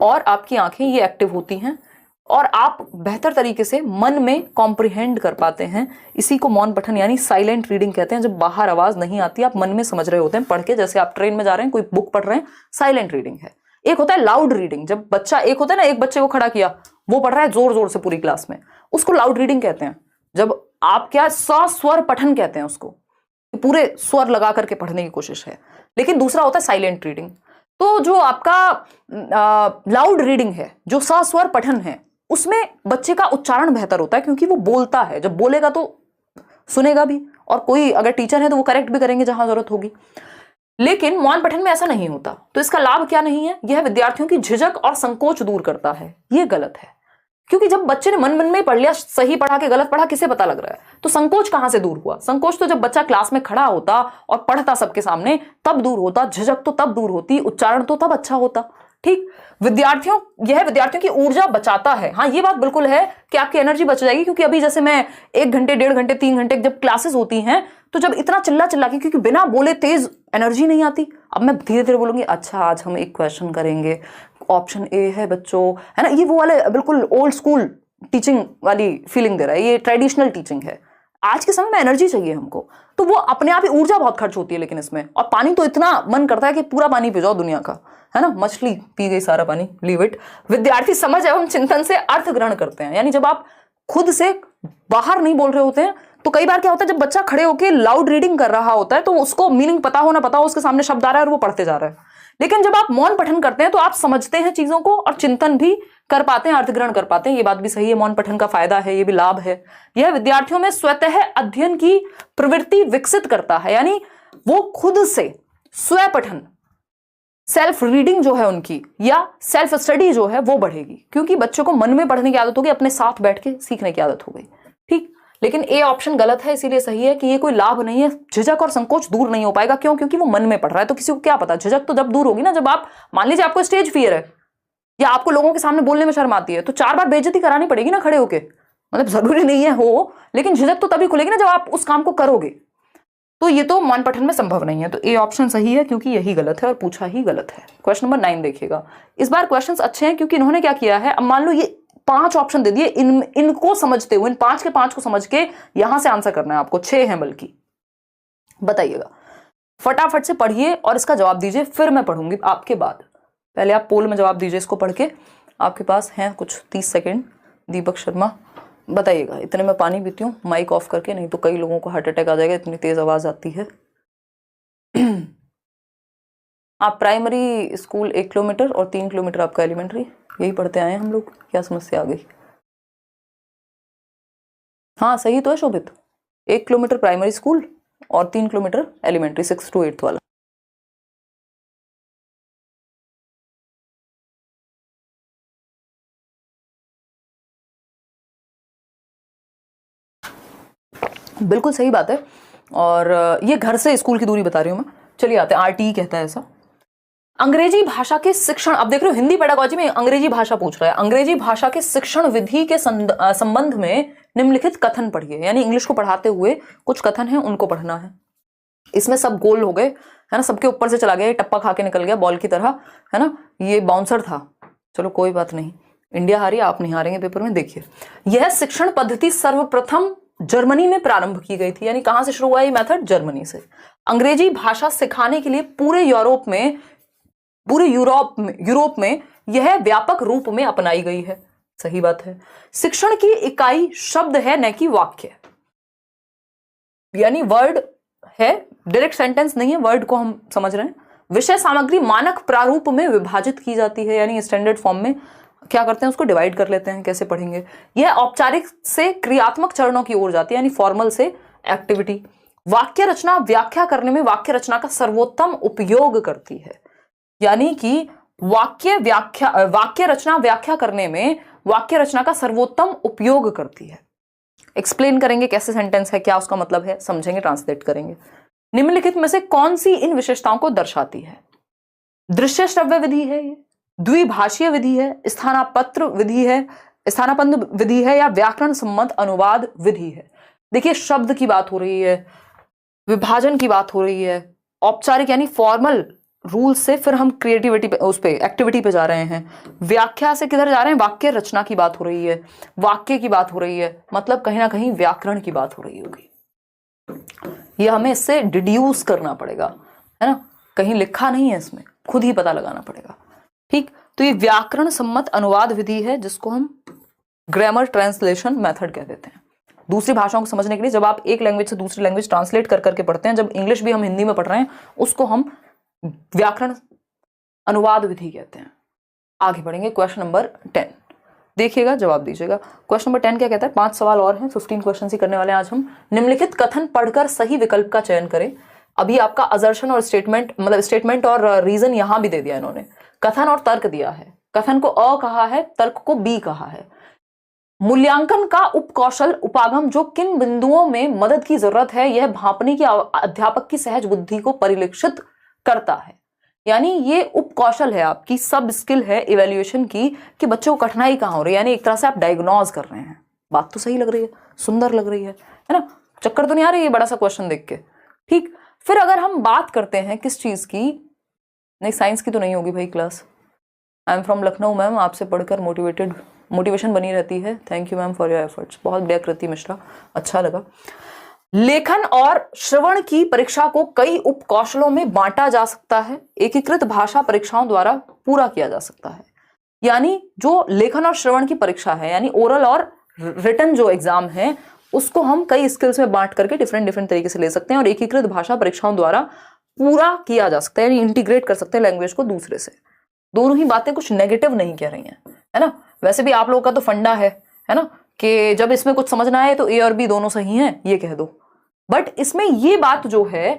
और आपकी आंखें ये एक्टिव होती हैं और आप बेहतर तरीके से मन में कॉम्प्रिहेंड कर पाते हैं। इसी को मौन पठन यानी साइलेंट रीडिंग कहते हैं। जब बाहर आवाज नहीं आती, आप मन में समझ रहे होते हैं पढ़ के, जैसे आप ट्रेन में जा रहे हैं कोई बुक पढ़ रहे हैं, साइलेंट रीडिंग है। एक होता है लाउड रीडिंग, जब बच्चा, एक होता है ना एक बच्चे को खड़ा किया, वो पढ़ रहा है जोर जोर से पूरी क्लास में, उसको लाउड रीडिंग कहते हैं। जब आप क्या सस्वर पठन कहते हैं उसको, पूरे स्वर लगा करके पढ़ने की कोशिश है। लेकिन दूसरा होता है साइलेंट रीडिंग। तो जो आपका लाउड रीडिंग है, जो सस्वर पठन है, उसमें बच्चे का उच्चारण बेहतर होता है क्योंकि वो बोलता है, जब बोलेगा तो सुनेगा भी, और कोई अगर टीचर है तो वो करेक्ट भी करेंगे जहां जरूरत होगी। लेकिन मौन पठन में ऐसा नहीं होता। तो इसका लाभ क्या नहीं है, यह विद्यार्थियों की झिझक और संकोच दूर करता है। ये गलत है क्योंकि जब बच्चे ने मन मन में पढ़ लिया, सही पढ़ा के गलत पढ़ा, किसे पता लग रहा है? तो संकोच कहां से दूर हुआ? संकोच तो जब बच्चा क्लास में खड़ा होता और पढ़ता सबके सामने तब दूर होता, झिझक तो तब दूर होती, उच्चारण तो तब अच्छा होता। ठीक, यह विद्यार्थियों की ऊर्जा बचाता है। हाँ, ये बात बिल्कुल है कि आपकी एनर्जी बच जाएगी, क्योंकि अभी जैसे मैं 1 घंटे, 1.5 घंटे, 3 घंटे जब क्लासेस होती हैं तो जब इतना चिल्ला चिल्ला के, क्योंकि बिना बोले तेज एनर्जी नहीं आती। अब मैं धीरे धीरे बोलूंगी, अच्छा आज हम एक क्वेश्चन करेंगे, ऑप्शन ए है बच्चों, है ना, ये वो वाले बिल्कुल ओल्ड स्कूल टीचिंग वाली फीलिंग दे रहा है, ये ट्रेडिशनल टीचिंग है। आज के समय में एनर्जी चाहिए हमको, तो वो अपने आप ही ऊर्जा बहुत खर्च होती है लेकिन इसमें, और पानी तो इतना मन करता है कि पूरा पानी पी जाओ दुनिया का, है ना, मछली पी गई सारा पानी, लीव इट। विद्यार्थी समझ एवं चिंतन से अर्थ ग्रहण करते हैं, यानी जब आप खुद से बाहर नहीं बोल रहे होते हैं तो कई बार क्या होता है, जब बच्चा खड़े होकर लाउड रीडिंग कर रहा होता है तो उसको मीनिंग पता हो ना पता हो, उसके सामने शब्द आ रहा है और वो पढ़ते जा रहा है, लेकिन जब आप मौन पठन करते हैं तो आप समझते हैं चीजों को और चिंतन भी कर पाते हैं, अर्थ ग्रहण कर पाते हैं। ये बात भी सही है, मौन पठन का फायदा है, ये भी लाभ है। यह विद्यार्थियों में स्वतः अध्ययन की प्रवृत्ति विकसित करता है, यानी वो खुद से स्व पठन, सेल्फ रीडिंग जो है उनकी या सेल्फ स्टडी जो है वो बढ़ेगी, क्योंकि बच्चों को मन में पढ़ने की आदत होगी, अपने साथ बैठ के सीखने की आदत हो गई। ठीक, लेकिन ए ऑप्शन गलत है, इसीलिए सही है कि ये कोई लाभ नहीं है, झिझक और संकोच दूर नहीं हो पाएगा। क्यों? क्योंकि वो मन में पढ़ रहा है, तो किसी को क्या पता, झिझक तो जब दूर होगी ना, जब आप मान लीजिए आपको स्टेज फियर है या आपको लोगों के सामने बोलने में शर्म आती है, तो 4 बार बेइज्जती करानी पड़ेगी ना खड़े होके, मतलब जरूरी नहीं है हो, लेकिन झिझक तो तभी खुलेगी ना जब आप उस काम को करोगे। तो ये तो मौन पठन में संभव नहीं है, तो ए ऑप्शन सही है, क्योंकि यही गलत है और पूछा ही गलत है। क्वेश्चन नंबर 9 देखिएगा, इस बार क्वेश्चंस अच्छे हैं क्योंकि इन्होंने क्या किया है, अब मान लो ये 5 ऑप्शन दे दिए, इनको समझते हुए, इन 5 के 5 को समझ के यहां से आंसर करना है आपको, 6 हैं बल्कि। बताइएगा, फटाफट से पढ़िए और इसका जवाब दीजिए, फिर मैं पढ़ूंगी आपके बाद। पहले आप पोल में जवाब दीजिए इसको पढ़ के, आपके पास हैं कुछ 30 सेकेंड। दीपक शर्मा बताइएगा, इतने में पानी पीती हूँ माइक ऑफ करके, नहीं तो कई लोगों को हार्ट अटैक आ जाएगा, इतनी तेज आवाज आती है। आप प्राइमरी स्कूल 1 किलोमीटर और 3 किलोमीटर आपका एलिमेंट्री, यही पढ़ते आए हैं हम लोग, क्या समस्या आ गई? हाँ सही तो है शोभित, 1 किलोमीटर प्राइमरी स्कूल और 3 किलोमीटर एलिमेंट्री 6 to 8 वाला। बिल्कुल सही बात है, और ये घर से स्कूल की दूरी बता रही हूं मैं। चलिए आते हैं, RTE कहता है ऐसा। अंग्रेजी भाषा के शिक्षण, अब देख रहे हो हिंदी पेडागोजी में अंग्रेजी भाषा पूछ रहा है, अंग्रेजी भाषा के शिक्षण विधि के संबंध में निम्नलिखित कथन पढ़िए, यानी इंग्लिश को पढ़ाते हुए कुछ कथन है उनको पढ़ना है। इसमें सब गोल हो गए, है ना, सबके ऊपर से चला गया, टप्पा खा के निकल गया बॉल की तरह, है ना, ये बाउंसर था, चलो कोई बात नहीं, इंडिया हारी, आप नहीं हारेंगे पेपर में। देखिए, यह शिक्षण पद्धति सर्वप्रथम जर्मनी में प्रारंभ की गई थी, यानी कहां से शुरू हुआ ये मेथड? जर्मनी से। अंग्रेजी भाषा सिखाने के लिए पूरे यूरोप में यह व्यापक रूप में अपनाई गई है। सही बात है। शिक्षण की इकाई शब्द है, न कि वाक्य, यानी वर्ड है, डायरेक्ट सेंटेंस नहीं है, वर्ड को हम समझ रहे हैं। विषय सामग्री मानक प्रारूप में विभाजित की जाती है, यानी स्टैंडर्ड फॉर्म में क्या करते हैं, उसको डिवाइड कर लेते हैं, कैसे पढ़ेंगे। यह औपचारिक से क्रियात्मक चरणों की ओर जाती है, यानी फॉर्मल से एक्टिविटी। वाक्य रचना व्याख्या करने में वाक्य रचना का सर्वोत्तम उपयोग करती है, यानी कि वाक्य रचना व्याख्या करने में वाक्य रचना का सर्वोत्तम उपयोग करती है। एक्सप्लेन करेंगे कैसे सेंटेंस है, क्या उसका मतलब है, समझेंगे, ट्रांसलेट करेंगे। निम्नलिखित में से कौन सी इन विशेषताओं को दर्शाती है? दृश्य श्रव्य विधि है, ये द्विभाषीय विधि है, स्थानापन्न विधि है, या व्याकरण सम्मत अनुवाद विधि है। देखिए, शब्द की बात हो रही है, विभाजन की बात हो रही है, औपचारिक यानी फॉर्मल रूल से फिर हम क्रिएटिविटी पे, उस पे एक्टिविटी पे जा रहे हैं। व्याख्या से किधर जा रहे हैं? वाक्य रचना की बात हो रही है, वाक्य की बात हो रही है, मतलब कहीं ना कहीं व्याकरण की बात हो रही होगी। ये हमें इससे डिड्यूस करना पड़ेगा, है ना, कहीं लिखा नहीं है इसमें, खुद ही पता लगाना पड़ेगा। ठीक, तो ये व्याकरण सम्मत अनुवाद विधि है, जिसको हम ग्रामर ट्रांसलेशन मेथड कह देते हैं। दूसरी भाषाओं को समझने के लिए जब आप एक लैंग्वेज से दूसरी लैंग्वेज ट्रांसलेट कर करके पढ़ते हैं, जब इंग्लिश भी हम हिंदी में पढ़ रहे हैं, उसको हम व्याकरण अनुवाद विधि कहते हैं। आगे बढ़ेंगे, क्वेश्चन नंबर 10 देखिएगा, जवाब दीजिएगा। क्वेश्चन नंबर 10 क्या कहता है? 5 सवाल और हैं, 15 क्वेश्चन ही करने वाले हैं आज हम। निम्नलिखित कथन पढ़कर सही विकल्प का चयन करें। अभी आपका असर्शन और स्टेटमेंट, मतलब स्टेटमेंट और रीजन यहां भी दे दिया इन्होंने, कथन और तर्क दिया है। कथन को अ कहा है, तर्क को बी कहा है। मूल्यांकन का उपकौशल उपागम जो किन बिंदुओं में मदद की जरूरत है, यह भांपने की अध्यापक की सहज बुद्धि को परिलक्षित करता है। यानी ये उपकौशल है, आपकी सब स्किल है इवैल्यूएशन की, कि बच्चों को कठिनाई कहां हो रही है, यानी एक तरह से आप डायग्नोज कर रहे हैं। बात तो सही लग रही है, सुंदर लग रही है ना, चक्कर तो नहीं आ रही है बड़ा सा क्वेश्चन देख के। ठीक, फिर अगर हम बात करते हैं किस चीज की, नहीं साइंस की तो नहीं होगी भाई class, I am from Lucknow ma'am, आपसे पढ़कर मोटिवेटेड मोटिवेशन बनी रहती है। Thank you ma'am for your efforts. बहुत बढ़िया कृति मिश्रा, अच्छा लगा। लेखन और श्रवण की परीक्षा को कई उप कौशलों में बांटा जा सकता है, एकीकृत भाषा परीक्षाओं द्वारा पूरा किया जा सकता है। यानी जो लेखन और श्रवण की परीक्षा है, यानी ओरल और रिटन जो एग्जाम है, उसको हम कई स्किल्स में बांट करके डिफरेंट तरीके से ले सकते हैं और एकीकृत भाषा परीक्षाओं द्वारा पूरा किया जा सकता है, यानी इंटीग्रेट कर सकते हैं लैंग्वेज को दूसरे से। दोनों ही बातें कुछ नेगेटिव नहीं कह रही हैं, है ना। वैसे भी आप लोगों का तो फंडा है ना, कि जब इसमें कुछ समझना है तो ए और बी दोनों सही हैं, ये कह दो। बट इसमें ये बात जो है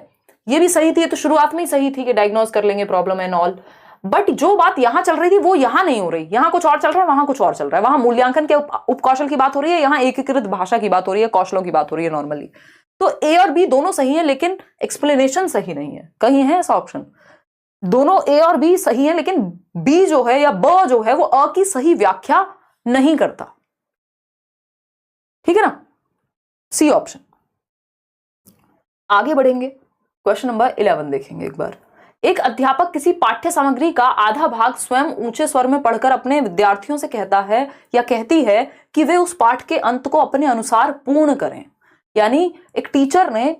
ये भी सही थी, तो शुरुआत में ही सही थी कि डायग्नोज कर लेंगे प्रॉब्लम एंड ऑल। बट जो बात यहां चल रही थी वो यहां नहीं हो रही, यहां कुछ और चल रहा है, वहां कुछ और चल रहा है। वहां मूल्यांकन के उपकौशल की बात हो रही है, यहां एकीकृत भाषा की बात हो रही है, कौशलों की बात हो रही है नॉर्मली। तो ए और बी दोनों सही है, लेकिन एक्सप्लेनेशन सही नहीं है। कहीं है ऐसा ऑप्शन? दोनों ए और बी सही है, लेकिन बी जो है या ब जो है वो अ की सही व्याख्या नहीं करता। ठीक है ना, सी ऑप्शन। आगे बढ़ेंगे, क्वेश्चन नंबर 11 देखेंगे एक बार। एक अध्यापक किसी पाठ्य सामग्री का आधा भाग स्वयं ऊंचे स्वर में पढ़कर अपने विद्यार्थियों से कहता है या कहती है कि वे उस पाठ के अंत को अपने अनुसार पूर्ण करें। यानी एक टीचर ने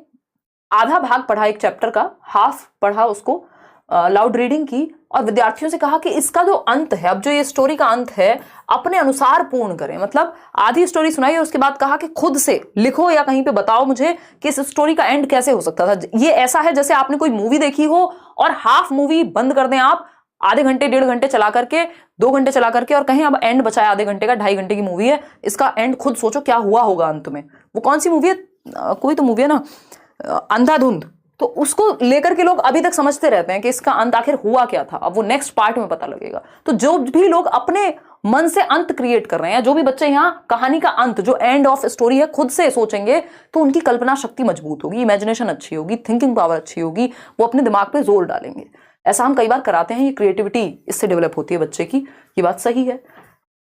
आधा भाग पढ़ा, एक चैप्टर का हाफ पढ़ा, उसको लाउड रीडिंग की और विद्यार्थियों से कहा कि इसका जो अंत है, अब जो ये स्टोरी का अंत है, अपने अनुसार पूर्ण करें। मतलब आधी स्टोरी सुनाई और उसके बाद कहा कि खुद से लिखो या कहीं पे बताओ मुझे कि इस स्टोरी का एंड कैसे हो सकता था। ये ऐसा है जैसे आपने कोई मूवी देखी हो और हाफ मूवी बंद कर दें आप, आधे घंटे 1.5 घंटे चला करके, 2 घंटे चला करके, और कहीं अब एंड बचा है आधे घंटे का, 2.5 घंटे की मूवी है, इसका एंड खुद सोचो क्या हुआ होगा अंत में। वो कौन सी मूवी है? कोई तो मूवी है ना, अंधाधुंध। तो उसको लेकर के लोग अभी तक समझते रहते हैं कि इसका अंत आखिर हुआ क्या था, अब वो नेक्स्ट पार्ट में पता लगेगा। तो जो भी लोग अपने मन से अंत क्रिएट कर रहे हैं, जो भी बच्चे यहाँ कहानी का अंत, जो एंड ऑफ स्टोरी है, खुद से सोचेंगे, तो उनकी कल्पना शक्ति मजबूत होगी, इमेजिनेशन अच्छी होगी, थिंकिंग पावर अच्छी होगी, वो अपने दिमाग पे जोर डालेंगे। ऐसा हम कई बार कराते हैं, ये क्रिएटिविटी इससे डेवलप होती है बच्चे की, ये बात सही है।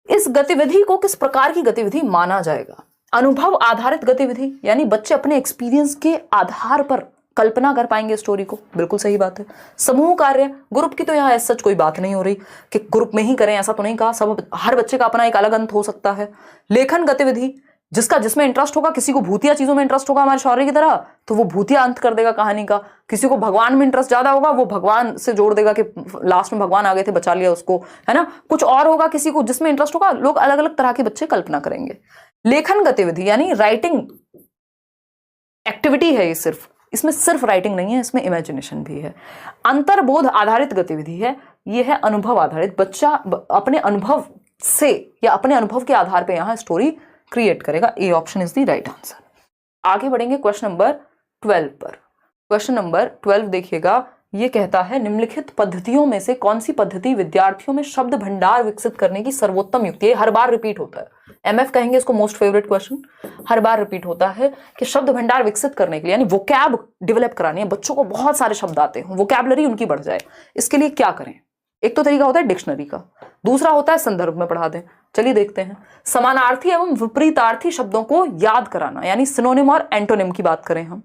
इस गतिविधि को किस प्रकार की गतिविधि माना जाएगा? अनुभव आधारित गतिविधि, यानी बच्चे अपने एक्सपीरियंस के आधार पर कल्पना कर पाएंगे स्टोरी को, बिल्कुल सही बात है। समूह कार्य, ग्रुप की तो यहाँ सच कोई बात नहीं हो रही कि ग्रुप में ही करें, ऐसा तो नहीं कहा। सब हर बच्चे का अपना एक अलग अंत हो सकता है। लेखन गतिविधि, जिसमें इंटरेस्ट होगा, किसी को भूतिया चीजों में इंटरेस्ट होगा हमारे शौर्य की तरह, तो वो भूतिया अंत कर देगा कहानी का। किसी को भगवान में इंटरेस्ट ज्यादा होगा, वो भगवान से जोड़ देगा कि लास्ट में भगवान आ गए थे, बचा लिया उसको, है ना। कुछ और होगा, किसी को जिसमें इंटरेस्ट होगा, लोग अलग अलग तरह के बच्चे कल्पना करेंगे। लेखन गतिविधि यानी राइटिंग एक्टिविटी है ये, इसमें सिर्फ राइटिंग नहीं है, इसमें इमेजिनेशन भी है। अंतर्बोध आधारित गतिविधि है, ये है अनुभव आधारित। बच्चा अपने अनुभव से या अपने अनुभव के आधार पे यहाँ स्टोरी क्रिएट करेगा। A option is the right answer. आगे बढ़ेंगे क्वेश्चन नंबर 12 पर। क्वेश्चन नंबर 12 देखिएगा, ये कहता है निम्नलिखित पद्धतियों में से कौन सी पद्धति विद्यार्थियों में शब्द भंडार विकसित करने की सर्वोत्तम युक्ति है? हर बार रिपीट होता है, एमएफ कहेंगे इसको मोस्ट फेवरेट क्वेश्चन। हर बार रिपीट होता है कि शब्द भंडार विकसित करने के लिए, यानी वोकैब डेवलप करानी है बच्चों को, बहुत सारे शब्द आते हैं, वोकैबलरी उनकी बढ़ जाए, इसके लिए क्या करें? एक तो तरीका होता है डिक्शनरी का, दूसरा होता है संदर्भ में पढ़ा दें। चलिए देखते हैं। समानार्थी एवं विपरीतार्थी शब्दों को याद कराना, यानी सिनोनिम और एंटोनिम की बात करें हम।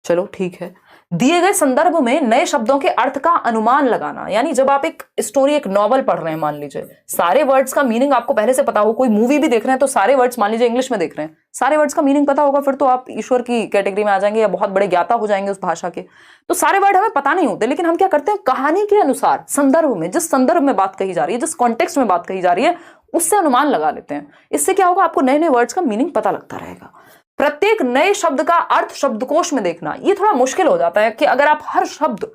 चलो ठीक है। दिए गए संदर्भ में नए शब्दों के अर्थ का अनुमान लगाना, यानी जब आप एक स्टोरी, एक नॉवल पढ़ रहे हैं, मान लीजिए सारे वर्ड्स का मीनिंग आपको पहले से पता हो, कोई मूवी भी देख रहे हैं तो सारे वर्ड्स, मान लीजिए इंग्लिश में देख रहे हैं, सारे वर्ड्स का मीनिंग पता होगा, फिर तो आप ईश्वर की कैटेगरी में आ जाएंगे या बहुत बड़े ज्ञाता हो जाएंगे उस भाषा के। तो सारे वर्ड हमें पता नहीं होते, लेकिन हम क्या करते हैं, कहानी के अनुसार संदर्भ में, जिस संदर्भ में बात कही जा रही है, जिस कॉन्टेक्स्ट में बात कही जा रही है, उससे अनुमान लगा लेते हैं। इससे क्या होगा, आपको नए नए वर्ड्स का मीनिंग पता लगता रहेगा। प्रत्येक नए शब्द का अर्थ शब्दकोश में देखना, ये थोड़ा मुश्किल हो जाता है कि अगर आप हर शब्द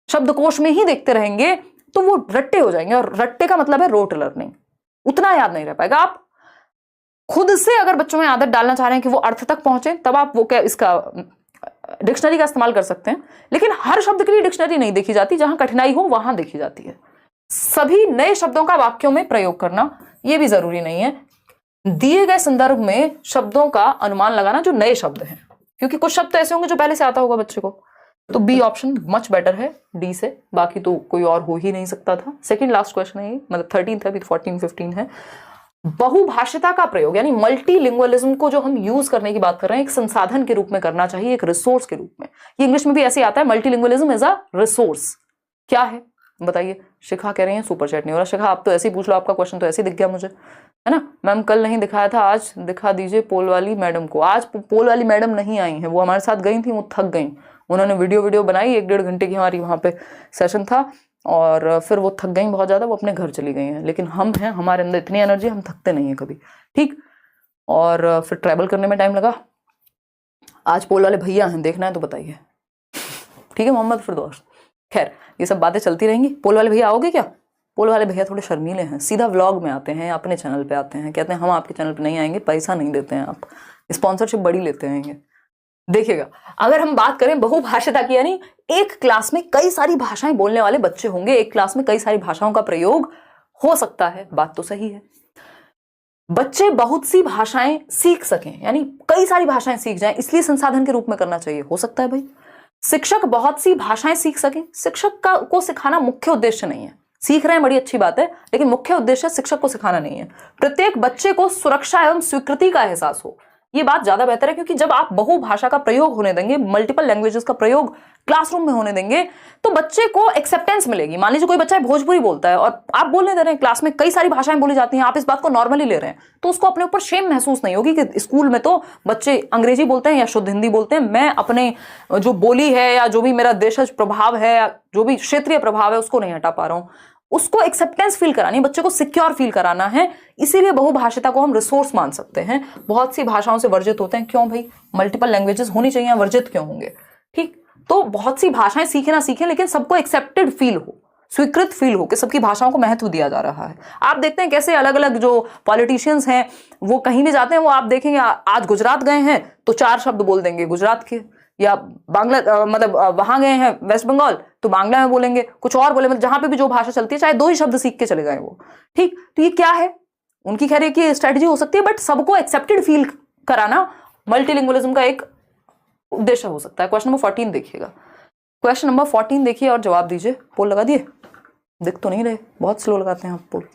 शब्दकोश में ही देखते रहेंगे तो वो रट्टे हो जाएंगे, और रट्टे का मतलब है रोट लर्निंग, उतना याद नहीं रह पाएगा। आप खुद से अगर बच्चों में आदत डालना चाह रहे हैं कि वो अर्थ तक पहुंचे, तब आप वो क्या इसका डिक्शनरी का इस्तेमाल कर सकते हैं, लेकिन हर शब्द के लिए डिक्शनरी नहीं देखी जाती, जहां कठिनाई हो वहां देखी जाती है। सभी नए शब्दों का वाक्यों में प्रयोग करना, यह भी जरूरी नहीं है। दिए गए संदर्भ में शब्दों का अनुमान लगाना, जो नए शब्द हैं, क्योंकि कुछ शब्द ऐसे होंगे जो पहले से आता होगा बच्चे को। तो बी ऑप्शन मच बेटर है डी से, बाकी तो कोई और हो ही नहीं सकता था। सेकंड लास्ट क्वेश्चन है, मतलब 13 है, अभी 14 15 है। बहुभाषिता का प्रयोग, यानी मल्टीलिंगुअलिज्म को जो हम यूज करने की बात कर रहे हैं, एक संसाधन के रूप में करना चाहिए, एक रिसोर्स के रूप में। ये इंग्लिश में भी ऐसे आता है, मल्टीलिंगुअलिज्म इज अ रिसोर्स। क्या है बताइए? शिखा कह रही है सुपर चैट नहीं हो रहा। शिखा आप तो ऐसे ही पूछ लो, आपका क्वेश्चन तो ऐसे ही दिख गया मुझे। है ना। मैम कल नहीं दिखाया था, आज दिखा दीजिए पोल वाली मैडम को। आज पोल वाली मैडम नहीं आई है, वो हमारे साथ गई थी, वो थक गई। उन्होंने वीडियो बनाई, 1-1.5 घंटे की हमारी वहाँ पे सेशन था, और फिर वो थक गई बहुत ज़्यादा, वो अपने घर चली गई हैं। लेकिन हम हैं, हमारे अंदर इतनी एनर्जी, हम थकते नहीं हैं कभी, ठीक। और फिर ट्रैवल करने में टाइम लगा। आज पोल वाले भैया हैं, देखना है तो बताइए, ठीक है मोहम्मद फिरदौस। खैर ये सब बातें चलती रहेंगी। पोल वाले भैया आओगे क्या? पोल वाले भैया थोड़े शर्मीले हैं, सीधा व्लॉग में आते हैं, अपने चैनल पे आते हैं, कहते हैं हम आपके चैनल पे नहीं आएंगे, पैसा नहीं देते हैं आप, स्पॉन्सरशिप बड़ी लेते हैं ये। देखिएगा, अगर हम बात करें बहुभाषिता की, यानी एक क्लास में कई सारी भाषाएं बोलने वाले बच्चे होंगे, एक क्लास में कई सारी भाषाओं का प्रयोग हो सकता है, बात तो सही है। बच्चे बहुत सी भाषाएं सीख सकें, यानी कई सारी भाषाएं सीख जाएं, इसलिए संसाधन के रूप में करना चाहिए, हो सकता है भाई। शिक्षक बहुत सी भाषाएं सीख सकें, शिक्षक को सिखाना मुख्य उद्देश्य नहीं है। सीख रहे हैं बड़ी अच्छी बात है, लेकिन मुख्य उद्देश्य शिक्षक को सिखाना नहीं है। प्रत्येक बच्चे को सुरक्षा एवं स्वीकृति का एहसास हो, ये बात ज्यादा बेहतर है, क्योंकि जब आप बहुभाषा का प्रयोग होने देंगे, मल्टीपल लैंग्वेजेस का प्रयोग क्लासरूम में होने देंगे, तो बच्चे को एक्सेप्टेंस मिलेगी। मान लीजिए कोई बच्चा भोजपुरी बोलता है और आप बोलने दे रहे हैं, क्लास में कई सारी भाषाएं बोली जाती हैं, आप इस बात को नॉर्मली ले रहे हैं, तो उसको अपने ऊपर शेम महसूस नहीं होगी कि स्कूल में तो बच्चे अंग्रेजी बोलते हैं या शुद्ध हिंदी बोलते हैं, मैं अपने जो बोली है या जो भी मेरा देशज प्रभाव है या जो भी क्षेत्रीय प्रभाव है उसको नहीं हटा पा रहा हूं। उसको एक्सेप्टेंस फील करानी है, बच्चे को सिक्योर फील कराना है। इसीलिए बहुभाषिता को हम रिसोर्स मान सकते हैं। बहुत सी भाषाओं से वर्जित होते हैं, क्यों भाई? मल्टीपल लैंग्वेजेस होनी चाहिए, वर्जित क्यों होंगे? ठीक, तो बहुत सी भाषाएं सीखे ना सीखें, लेकिन सबको एक्सेप्टेड फील हो, स्वीकृत फील हो कि सबकी भाषाओं को महत्व दिया जा रहा है। आप देखते हैं कैसे अलग अलग जो पॉलिटिशियंस हैं वो कहीं भी जाते हैं, वो आप देखेंगे आज गुजरात गए हैं तो 4 शब्द बोल देंगे गुजरात के, या बांग्ला मतलब वहां गए हैं वेस्ट बंगाल तो बांग्ला में बोलेंगे, कुछ और बोले, मतलब जहां पे भी जो भाषा चलती है चाहे 2 ही शब्द सीख के चले गए वो, ठीक। तो ये क्या है? उनकी खैर की स्ट्रेटजी हो सकती है, बट सबको एक्सेप्टेड फील कराना मल्टीलिंगुअलिज्म का एक उद्देश्य हो सकता है। क्वेश्चन नंबर 14 देखिएगा, क्वेश्चन नंबर 14 देखिए और जवाब दीजिए। पोल लगा दिए? दिख तो नहीं रहे, बहुत स्लो लगाते हैं आप पोल।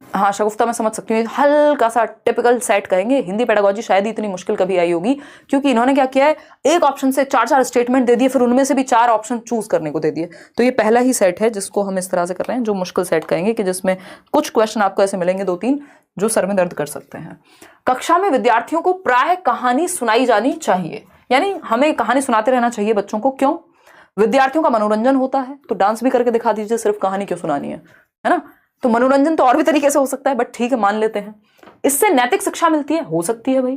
हाँ शगुफ्ता मैं समझ सकती हूँ, हल्का सा टिपिकल सेट कहेंगे। हिंदी पेडागोजी शायद ही इतनी मुश्किल कभी आई होगी, क्योंकि इन्होंने क्या किया है, एक ऑप्शन से 4-4 स्टेटमेंट दे दिए, फिर उनमें से भी 4 ऑप्शन चूज करने को दे दिए। तो ये पहला ही सेट है जिसको हम इस तरह से कर रहे हैं, जो मुश्किल सेट कहेंगे, कि जिसमें कुछ क्वेश्चन आपको ऐसे मिलेंगे 2-3 जो सर में दर्द कर सकते हैं। कक्षा में विद्यार्थियों को प्राय कहानी सुनाई जानी चाहिए, यानी हमें कहानी सुनाते रहना चाहिए बच्चों को। क्यों? विद्यार्थियों का मनोरंजन होता है, तो डांस भी करके दिखा दीजिए, सिर्फ कहानी क्यों सुनानी है ना। तो मनोरंजन तो और भी तरीके से हो सकता है, बट ठीक है मान लेते हैं। इससे नैतिक शिक्षा मिलती है, हो सकती है भाई।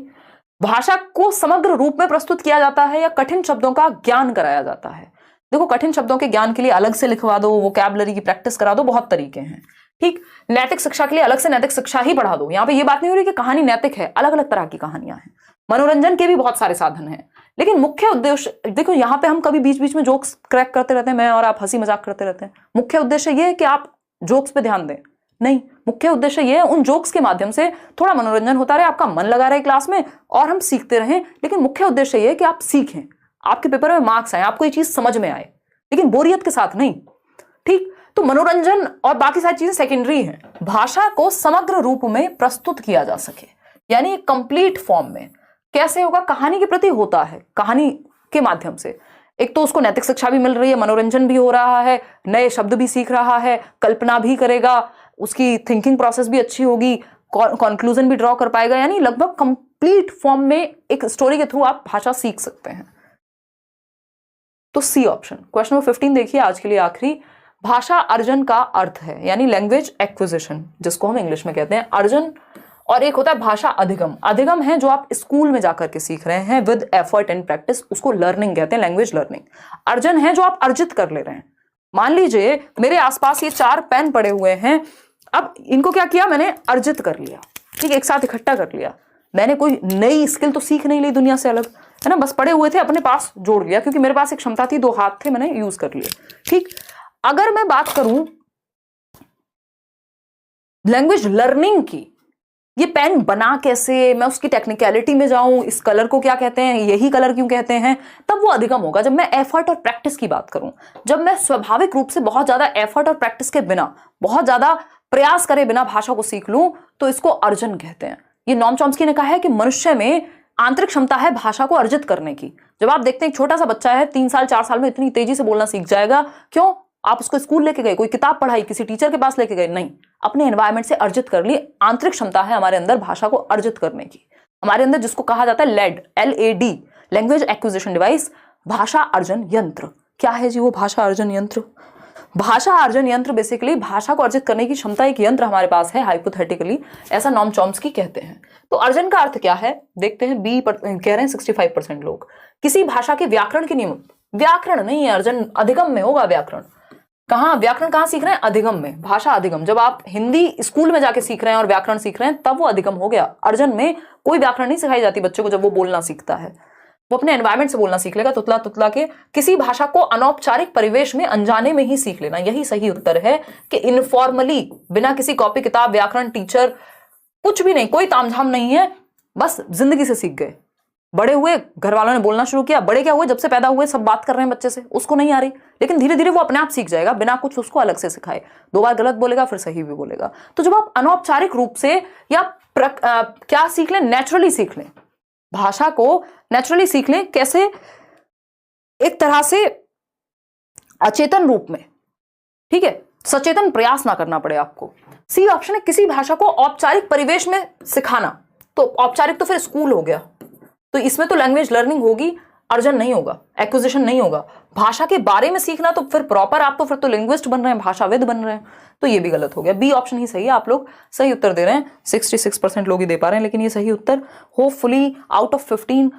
भाषा को समग्र रूप में प्रस्तुत किया जाता है, या कठिन शब्दों का ज्ञान कराया जाता है। देखो, कठिन शब्दों के ज्ञान के लिए अलग से लिखवा दो, वोकैबुलरी की प्रैक्टिस करा दो, बहुत तरीके हैं, ठीक। नैतिक शिक्षा के लिए अलग से नैतिक शिक्षा ही पढ़ा दो। यहाँ पे ये बात नहीं हो रही कि कहानी नैतिक है, अलग अलग तरह की कहानियां हैं। मनोरंजन के भी बहुत सारे साधन हैं, लेकिन मुख्य उद्देश्य देखो, यहाँ पे हम कभी बीच बीच में जोक्स क्रैक करते रहते हैं, मैं और आप हंसी मजाक करते रहते हैं। मुख्य उद्देश्य ये है कि आप जोक्स पे ध्यान दें, नहीं, मुख्य उद्देश्य ये है उन जोक्स के माध्यम से थोड़ा मनोरंजन होता रहे, आपका मन लगा रहे क्लास में और हम सीखते रहें। लेकिन मुख्य उद्देश्य ये है कि आप सीखें, आपके पेपर में मार्क्स आए, आपको ये चीज समझ में आए, लेकिन बोरियत के साथ नहीं, ठीक। तो मनोरंजन और बाकी सारी चीजें सेकेंडरी हैं। भाषा को समग्र रूप में प्रस्तुत किया जा सके, यानी कंप्लीट फॉर्म में। कैसे होगा? कहानी के प्रति होता है, कहानी के माध्यम से एक तो उसको नैतिक शिक्षा भी मिल रही है, मनोरंजन भी हो रहा है, नए शब्द भी सीख रहा है, कल्पना भी करेगा, उसकी थिंकिंग प्रोसेस भी अच्छी होगी, कंक्लूजन भी ड्रॉ कर पाएगा, यानी लगभग कंप्लीट फॉर्म में एक स्टोरी के थ्रू आप भाषा सीख सकते हैं। तो सी ऑप्शन। क्वेश्चन नंबर 15 देखिए, आज के लिए आखिरी। भाषा अर्जन का अर्थ है, यानी लैंग्वेज एक्विजिशन, जिसको हम इंग्लिश में कहते हैं अर्जन, और एक होता है भाषा अधिगम। अधिगम है जो आप स्कूल में जाकर के सीख रहे हैं विद एफर्ट एंड प्रैक्टिस, उसको लर्निंग कहते हैं, लैंग्वेज लर्निंग। अर्जन है जो आप अर्जित कर ले रहे हैं। मान लीजिए मेरे आसपास ये 4 पेन पड़े हुए हैं, अब इनको क्या किया मैंने? अर्जित कर लिया, ठीक, एक साथ इकट्ठा कर लिया। मैंने कोई नई स्किल तो सीख नहीं ली दुनिया से अलग, है ना, बस पड़े हुए थे अपने पास जोड़ लिया, क्योंकि मेरे पास एक क्षमता थी, 2 हाथ थे, मैंने यूज कर लिए, ठीक। अगर मैं बात करूं लैंग्वेज लर्निंग की, ये पेन बना कैसे, मैं उसकी टेक्निकलिटी में जाऊं, इस कलर को क्या कहते हैं, यही कलर क्यों कहते हैं, तब वो अधिगम होगा। जब मैं एफर्ट और प्रैक्टिस की बात करूं, जब मैं स्वाभाविक रूप से बहुत ज्यादा एफर्ट और प्रैक्टिस के बिना, बहुत ज्यादा प्रयास करे बिना भाषा को सीख लूं, तो इसको अर्जन कहते हैं। ये नॉम चॉम्स्की ने कहा है कि मनुष्य में आंतरिक क्षमता है भाषा को अर्जित करने की। जब आप देखते हैं छोटा सा बच्चा है, 3 साल 4 साल में इतनी तेजी से बोलना सीख जाएगा, क्यों? आप उसको स्कूल लेके गए, कोई किताब पढ़ाई, किसी टीचर के पास लेके गए, नहीं, अपने एनवायरमेंट से अर्जित कर ली। आंतरिक क्षमता है हमारे अंदर भाषा को अर्जित करने की, हमारे अंदर जिसको कहा जाता है lad, LAD, language acquisition device, भाषा अर्जन यंत्र। क्या है जी वो भाषा अर्जन यंत्र? भाषा अर्जन यंत्र बेसिकली भाषा को अर्जित करने की क्षमता एक यंत्र हमारे पास है हाइपोथेटिकली, ऐसा नॉम चॉम्स्की कहते हैं। तो अर्जन का अर्थ क्या है देखते हैं। बी कह रहे हैं 65% लोग। किसी भाषा के व्याकरण के नियम, व्याकरण नहीं है अर्जन, अधिगम में होगा व्याकरण। कहाँ व्याकरण कहाँ सीख रहे हैं? अधिगम में, भाषा अधिगम। जब आप हिंदी स्कूल में जाके सीख रहे हैं और व्याकरण सीख रहे हैं तब वो अधिगम हो गया। अर्जन में कोई व्याकरण नहीं सिखाई जाती बच्चे को। जब वो बोलना सीखता है वो अपने एनवायरमेंट से बोलना सीख लेगा, तुतला तुतला के। किसी भाषा को अनौपचारिक परिवेश में अनजाने में ही सीख लेना, यही सही उत्तर है कि इनफॉर्मली, बिना किसी कॉपी किताब, व्याकरण, टीचर, कुछ भी नहीं, कोई तामझाम नहीं है, बस जिंदगी से सीख गए। बड़े हुए, घर वालों ने बोलना शुरू किया, बड़े क्या हुए, जब से पैदा हुए सब बात कर रहे हैं बच्चे से, उसको नहीं आ रही, लेकिन धीरे धीरे वो अपने आप सीख जाएगा बिना कुछ उसको अलग से सिखाए। 2 बार गलत बोलेगा फिर सही भी बोलेगा। तो जब आप अनौपचारिक रूप से या क्या सीख लें, नेचुरली सीख लें, भाषा को नेचुरली सीख लें। कैसे? एक तरह से अचेतन रूप में, ठीक है, सचेतन प्रयास ना करना पड़े आपको। सी ऑप्शन है किसी भाषा को औपचारिक परिवेश में सिखाना। तो औपचारिक तो फिर स्कूल हो गया, तो इसमें तो लैंग्वेज लर्निंग होगी, अर्जन नहीं होगा, एक्विजिशन नहीं होगा। भाषा के बारे में सीखना तो फिर प्रॉपर आप तो फिर तो लिंग्विस्ट बन रहे हैं, भाषाविद बन रहे हैं, तो ये भी गलत हो गया। बी ऑप्शन ही सही है। आप लोग सही उत्तर दे रहे हैं, 66% लोग ही दे पा रहे हैं, लेकिन ये सही उत्तर होपफुली आउट ऑफ 15